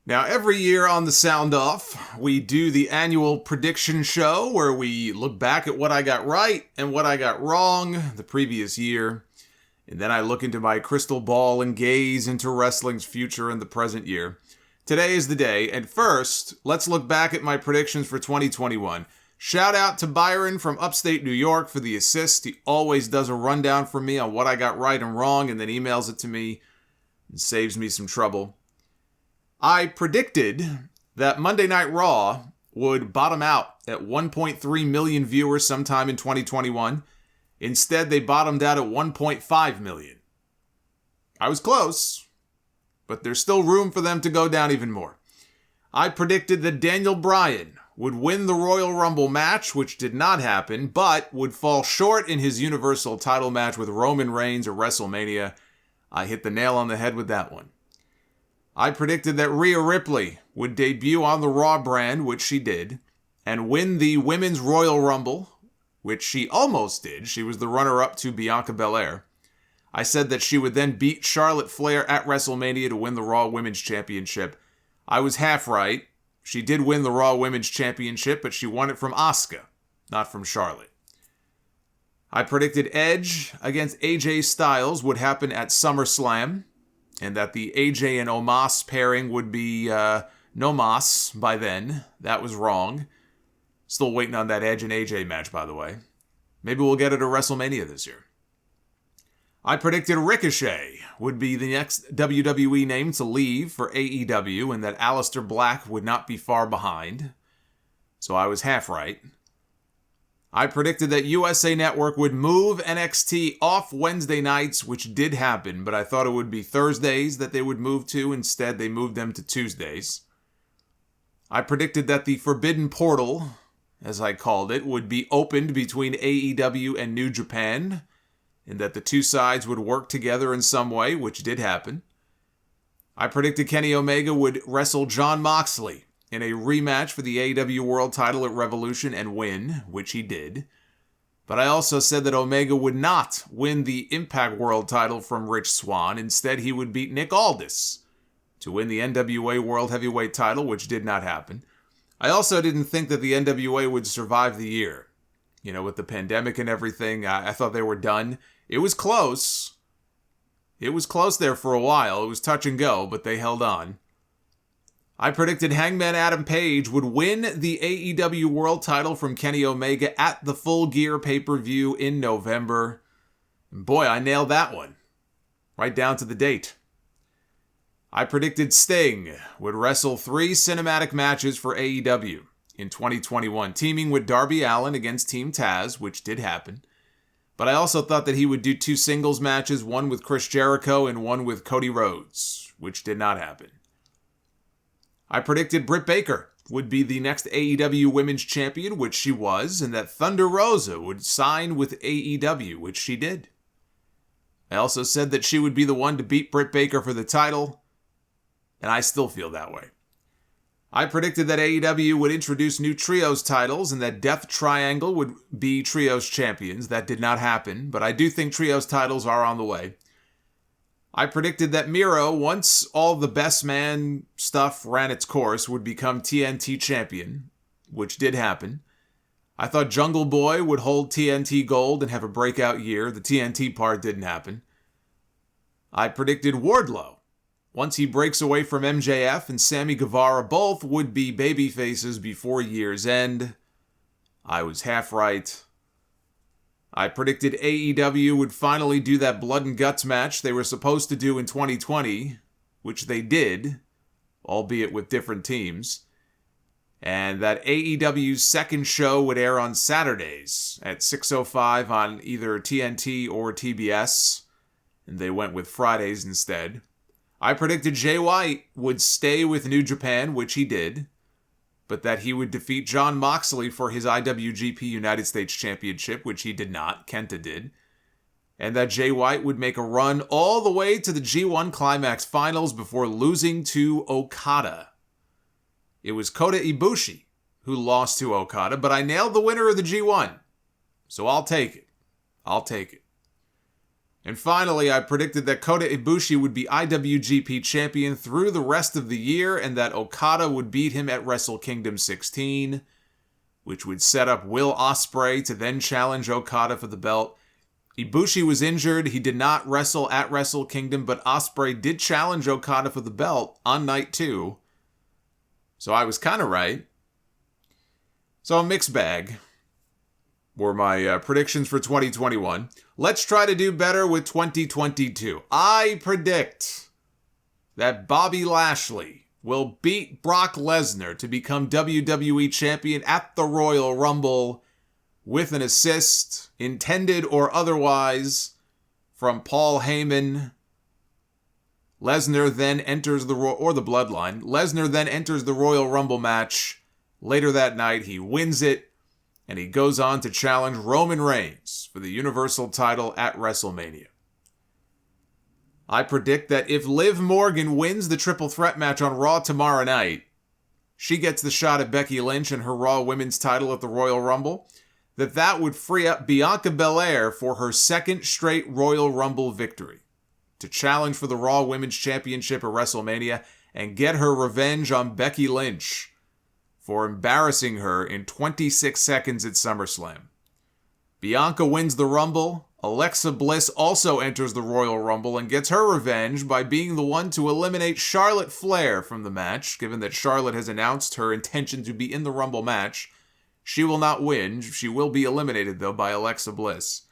Now, every year on the Sound Off, we do the annual prediction show where we look back at what I got right and what I got wrong the previous year. And then I look into my crystal ball and gaze into wrestling's future in the present year. Today is the day, and first, let's look back at my predictions for 2021. Shout out to Byron from upstate New York for the assist. He always does a rundown for me on what I got right and wrong, and then emails it to me and saves me some trouble. I predicted that Monday Night Raw would bottom out at 1.3 million viewers sometime in 2021. Instead, they bottomed out at 1.5 million. I was close, but there's still room for them to go down even more. I predicted that Daniel Bryan would win the Royal Rumble match, which did not happen, but would fall short in his Universal title match with Roman Reigns at WrestleMania. I hit the nail on the head with that one. I predicted that Rhea Ripley would debut on the Raw brand, which she did, and win the Women's Royal Rumble, which she almost did. She was the runner-up to Bianca Belair. I said that she would then beat Charlotte Flair at WrestleMania to win the Raw Women's Championship. I was half right. She did win the Raw Women's Championship, but she won it from Asuka, not from Charlotte. I predicted Edge against AJ Styles would happen at SummerSlam, and that the AJ and Omos pairing would be no Mas by then. That was wrong. Still waiting on that Edge and AJ match, by the way. Maybe we'll get it at WrestleMania this year. I predicted Ricochet would be the next WWE name to leave for AEW, and that Aleister Black would not be far behind. So I was half right. I predicted that USA Network would move NXT off Wednesday nights, which did happen, but I thought it would be Thursdays that they would move to. Instead, they moved them to Tuesdays. I predicted that the Forbidden Portal, as I called it, would be opened between AEW and New Japan, and that the two sides would work together in some way, which did happen. I predicted Kenny Omega would wrestle Jon Moxley in a rematch for the AEW World title at Revolution and win, which he did. But I also said that Omega would not win the Impact World title from Rich Swann. Instead, he would beat Nick Aldis to win the NWA World Heavyweight title, which did not happen. I also didn't think that the NWA would survive the year. You know, with the pandemic and everything, I thought they were done. It was close. It was close there for a while. It was touch and go, but they held on. I predicted Hangman Adam Page would win the AEW World title from Kenny Omega at the Full Gear pay-per-view in November. And boy, I nailed that one. Right down to the date. I predicted Sting would wrestle 3 cinematic matches for AEW in 2021, teaming with Darby Allin against Team Taz, which did happen. But I also thought that he would do 2 singles matches, one with Chris Jericho and one with Cody Rhodes, which did not happen. I predicted Britt Baker would be the next AEW Women's Champion, which she was, and that Thunder Rosa would sign with AEW, which she did. I also said that she would be the one to beat Britt Baker for the title, and I still feel that way. I predicted that AEW would introduce new Trios titles and that Death Triangle would be Trios champions. That did not happen, but I do think Trios titles are on the way. I predicted that Miro, once all the best man stuff ran its course, would become TNT champion, which did happen. I thought Jungle Boy would hold TNT gold and have a breakout year. The TNT part didn't happen. I predicted Wardlow, once he breaks away from MJF and Sammy Guevara, both would be babyfaces before year's end. I was half right. I predicted AEW would finally do that blood and guts match they were supposed to do in 2020, which they did, albeit with different teams. And that AEW's second show would air on Saturdays at 6:05 on either TNT or TBS, and they went with Fridays instead. I predicted Jay White would stay with New Japan, which he did, but that he would defeat Jon Moxley for his IWGP United States Championship, which he did not, Kenta did, and that Jay White would make a run all the way to the G1 Climax finals before losing to Okada. It was Kota Ibushi who lost to Okada, but I nailed the winner of the G1, so I'll take it. I'll take it. And finally, I predicted that Kota Ibushi would be IWGP champion through the rest of the year and that Okada would beat him at Wrestle Kingdom 16, which would set up Will Ospreay to then challenge Okada for the belt. Ibushi was injured. He did not wrestle at Wrestle Kingdom, but Ospreay did challenge Okada for the belt on night 2. So I was kind of right. So a mixed bag were my predictions for 2021. Let's try to do better with 2022. I predict that Bobby Lashley will beat Brock Lesnar to become WWE Champion at the Royal Rumble with an assist, intended or otherwise, from Paul Heyman. Lesnar then enters the Bloodline. Lesnar then enters the Royal Rumble match. Later that night, he wins it. And he goes on to challenge Roman Reigns for the Universal title at WrestleMania. I predict that if Liv Morgan wins the triple threat match on Raw tomorrow night, she gets the shot at Becky Lynch and her Raw Women's title at the Royal Rumble, that would free up Bianca Belair for her second straight Royal Rumble victory, to challenge for the Raw Women's Championship at WrestleMania and get her revenge on Becky Lynch for embarrassing her in 26 seconds at SummerSlam. Bianca wins the Rumble. Alexa Bliss also enters the Royal Rumble and gets her revenge by being the one to eliminate Charlotte Flair from the match, given that Charlotte has announced her intention to be in the Rumble match. She will not win. She will be eliminated, though, by Alexa Bliss.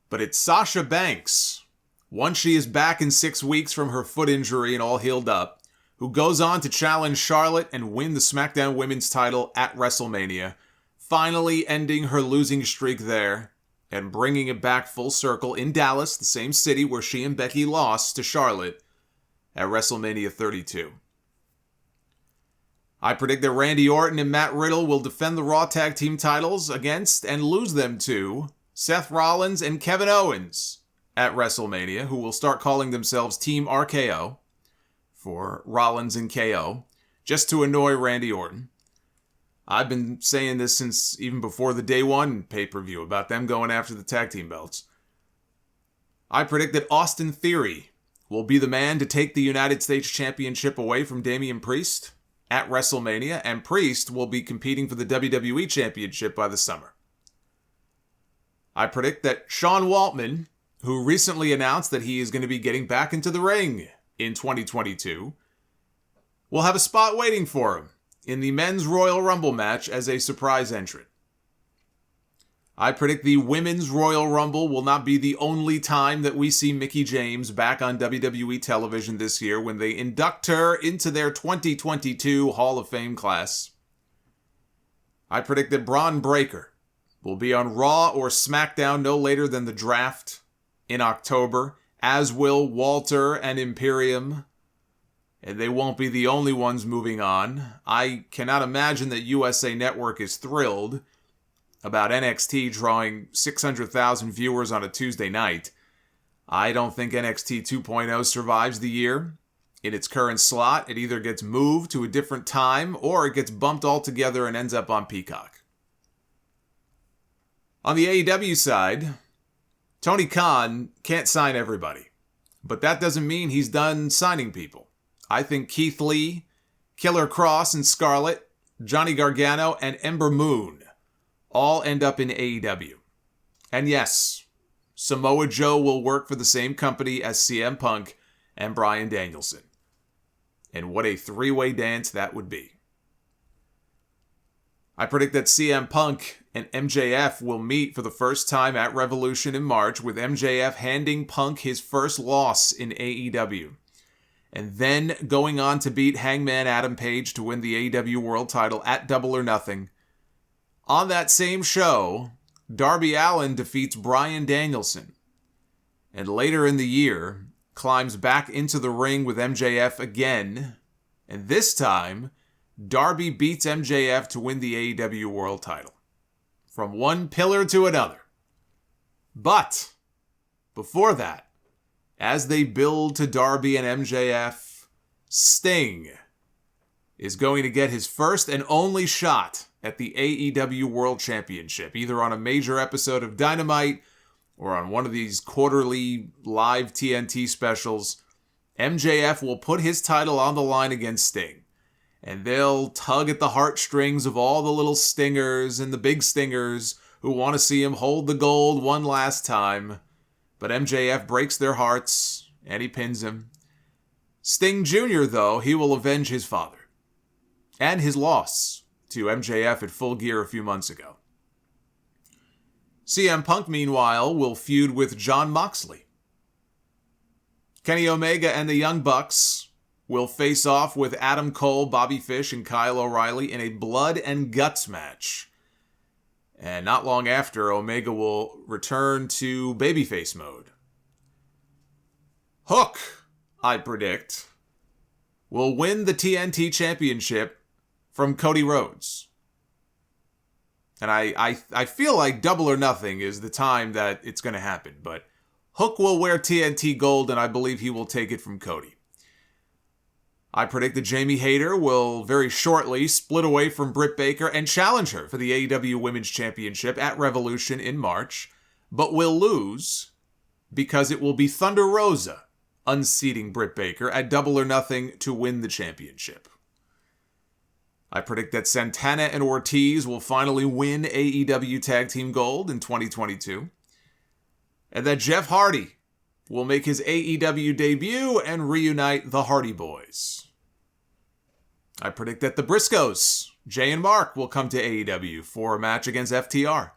But it's Sasha Banks, once she is back in 6 weeks from her foot injury and all healed up, who goes on to challenge Charlotte and win the SmackDown Women's title at WrestleMania, finally ending her losing streak there and bringing it back full circle in Dallas, the same city where she and Becky lost to Charlotte at WrestleMania 32. I predict that Randy Orton and Matt Riddle will defend the Raw Tag Team titles against and lose them to Seth Rollins and Kevin Owens at WrestleMania, who will start calling themselves Team RKO. For Rollins and KO, just to annoy Randy Orton. I've been saying this since even before the Day 1 pay-per-view about them going after the tag team belts. I predict that Austin Theory will be the man to take the United States Championship away from Damian Priest at WrestleMania, and Priest will be competing for the WWE Championship by the summer. I predict that Sean Waltman, who recently announced that he is going to be getting back into the ring in 2022, will have a spot waiting for him in the Men's Royal Rumble match as a surprise entrant. I predict the Women's Royal Rumble will not be the only time that we see Mickie James back on WWE television this year when they induct her into their 2022 Hall of Fame class. I predict that Braun Breaker will be on Raw or SmackDown no later than the draft in October, as will Walter and Imperium, and they won't be the only ones moving on. I cannot imagine that USA Network is thrilled about NXT drawing 600,000 viewers on a Tuesday night. I don't think NXT 2.0 survives the year. In its current slot, it either gets moved to a different time or it gets bumped altogether and ends up on Peacock. On the AEW side, Tony Khan can't sign everybody, but that doesn't mean he's done signing people. I think Keith Lee, Killer Kross and Scarlett, Johnny Gargano, and Ember Moon all end up in AEW. And yes, Samoa Joe will work for the same company as CM Punk and Bryan Danielson. And what a three-way dance that would be. I predict that CM Punk and MJF will meet for the first time at Revolution in March, with MJF handing Punk his first loss in AEW, and then going on to beat Hangman Adam Page to win the AEW World title at Double or Nothing. On that same show, Darby Allin defeats Bryan Danielson, and later in the year, climbs back into the ring with MJF again, and this time, Darby beats MJF to win the AEW World title. From one pillar to another. But, before that, as they build to Darby and MJF, Sting is going to get his first and only shot at the AEW World Championship, either on a major episode of Dynamite or on one of these quarterly live TNT specials, MJF will put his title on the line against Sting. And they'll tug at the heartstrings of all the little stingers and the big stingers who want to see him hold the gold one last time. But MJF breaks their hearts, and he pins him. Sting Jr., though, he will avenge his father. And his loss to MJF at Full Gear a few months ago. CM Punk, meanwhile, will feud with Jon Moxley. Kenny Omega and the Young Bucks will face off with Adam Cole, Bobby Fish, and Kyle O'Reilly in a blood and guts match. And not long after, Omega will return to babyface mode. Hook, I predict, will win the TNT Championship from Cody Rhodes. And I feel like Double or Nothing is the time that it's going to happen. But Hook will wear TNT gold, and I believe he will take it from Cody. I predict that Jamie Hayter will very shortly split away from Britt Baker and challenge her for the AEW Women's Championship at Revolution in March, but will lose because it will be Thunder Rosa unseating Britt Baker at Double or Nothing to win the championship. I predict that Santana and Ortiz will finally win AEW Tag Team Gold in 2022, and that Jeff Hardy will make his AEW debut and reunite the Hardy Boys. I predict that the Briscoes, Jay and Mark, will come to AEW for a match against FTR.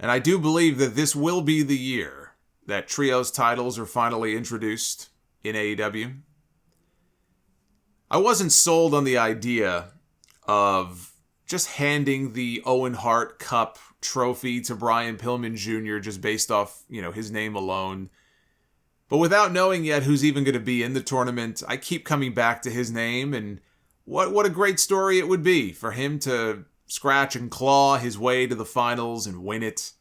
And I do believe that this will be the year that Trios titles are finally introduced in AEW. I wasn't sold on the idea of just handing the Owen Hart Cup trophy to Brian Pillman Jr. just based off, his name alone. But without knowing yet who's even going to be in the tournament, I keep coming back to his name, and what a great story it would be for him to scratch and claw his way to the finals and win it.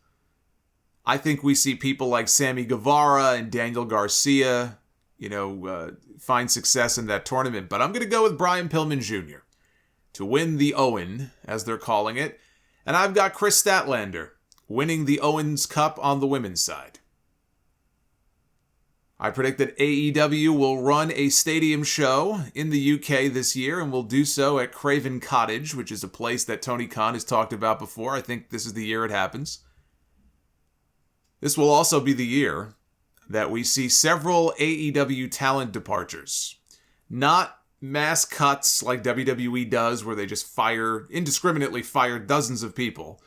I think we see people like Sammy Guevara and Daniel Garcia, find success in that tournament. But I'm going to go with Brian Pillman Jr. to win the Owen, as they're calling it. And I've got Chris Statlander winning the Owens Cup on the women's side. I predict that AEW will run a stadium show in the UK this year and will do so at Craven Cottage, which is a place that Tony Khan has talked about before. I think this is the year it happens. This will also be the year that we see several AEW talent departures. Not mass cuts like WWE does, where they just indiscriminately fire dozens of people,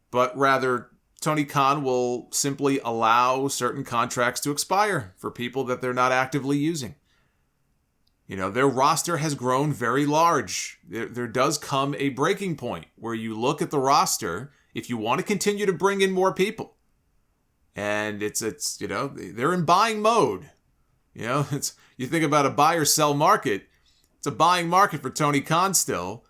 but rather Tony Khan will simply allow certain contracts to expire for people that they're not actively using. Their roster has grown very large. There does come a breaking point where you look at the roster if you want to continue to bring in more people. And it's they're in buying mode. You think about a buy or sell market. It's a buying market for Tony Khan still.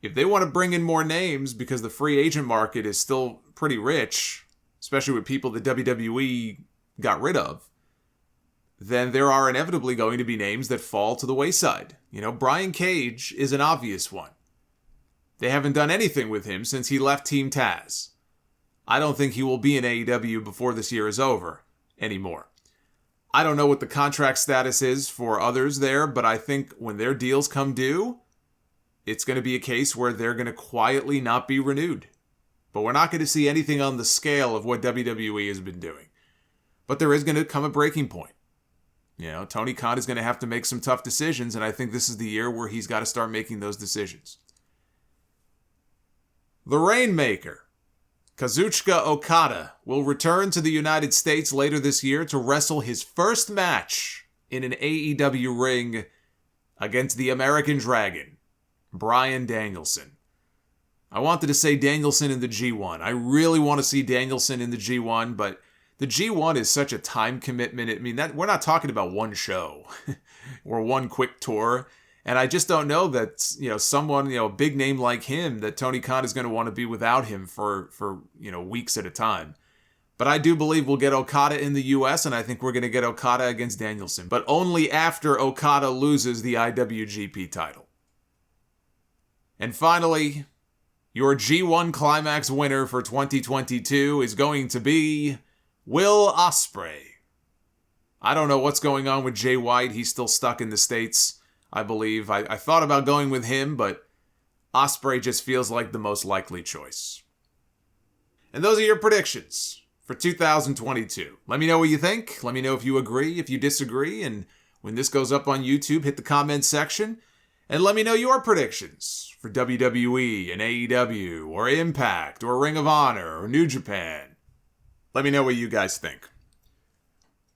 If they want to bring in more names because the free agent market is still pretty rich, especially with people that WWE got rid of, then there are inevitably going to be names that fall to the wayside. Brian Cage is an obvious one. They haven't done anything with him since he left Team Taz. I don't think he will be in AEW before this year is over anymore. I don't know what the contract status is for others there, but I think when their deals come due, it's going to be a case where they're going to quietly not be renewed. But we're not going to see anything on the scale of what WWE has been doing. But there is going to come a breaking point. Tony Khan is going to have to make some tough decisions, and I think this is the year where he's got to start making those decisions. The Rainmaker, Kazuchika Okada, will return to the United States later this year to wrestle his first match in an AEW ring against the American Dragon, Bryan Danielson. I wanted to say Danielson in the G1. I really want to see Danielson in the G1, but the G1 is such a time commitment. I mean, we're not talking about one show or one quick tour. And I just don't know that, someone, a big name like him, that Tony Khan is going to want to be without him for weeks at a time. But I do believe we'll get Okada in the US, and I think we're going to get Okada against Danielson. But only after Okada loses the IWGP title. And finally, Your G1 Climax winner for 2022 is going to be Will Ospreay. I don't know what's going on with Jay White. He's still stuck in the States, I believe. I thought about going with him, but Ospreay just feels like the most likely choice. And those are your predictions for 2022. Let me know what you think. Let me know if you agree, if you disagree. And when this goes up on YouTube, hit the comment section. And let me know your predictions for WWE and AEW or Impact or Ring of Honor or New Japan. Let me know what you guys think.